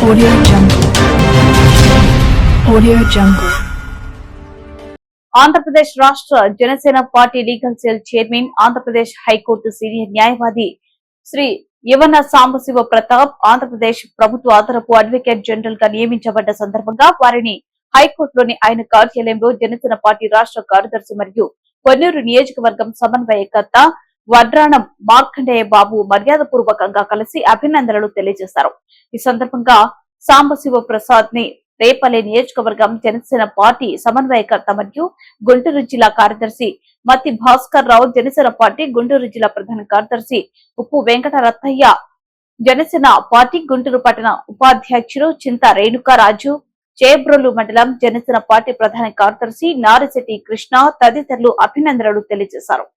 Audio Jungle. Audio Jungle. Andhra Pradesh రాష్ట్ర Janasena party legal cell chairman, Andhra Pradesh high court senior న్యాయవాది శ్రీ యవన సాంబశివ ప్రతాప్ ఆంధ్రప్రదేశ్ ప్రభుత్వ అదనపు అడ్వకేట్ జనరల్ గా నియమించబడ్డ సందర్భంగా వారిని హైకోర్టులోని ఆయన కార్యాలయంలో జనసేన పార్టీ రాష్ట్ర కార్యదర్శి మరియు పొన్నూరు నియోజకవర్గం సమన్వయకర్త వడ్రాణం మార్కండేయ బాబు మర్యాదపూర్వకంగా కలిసి అభినందనలు తెలియజేశారు. ఈ సందర్భంగా సాంబశివ ప్రసాద్ ని రేపల్లె నియోజకవర్గం జనసేన పార్టీ సమన్వయకర్త మరియు గుంటూరు జిల్లా కార్యదర్శి మత్తి భాస్కర్ రావు, జనసేన పార్టీ గుంటూరు జిల్లా ప్రధాన కార్యదర్శి ఉప్పు వెంకటరత్తయ్య, జనసేన పార్టీ గుంటూరు పట్టణ ఉపాధ్యక్షులు చింత రేణుకారాజు, చేబ్రోలు మండలం జనసేన పార్టీ ప్రధాన కార్యదర్శి నారిశెట్టి కృష్ణ తదితరులు అభినందనలు తెలియజేశారు.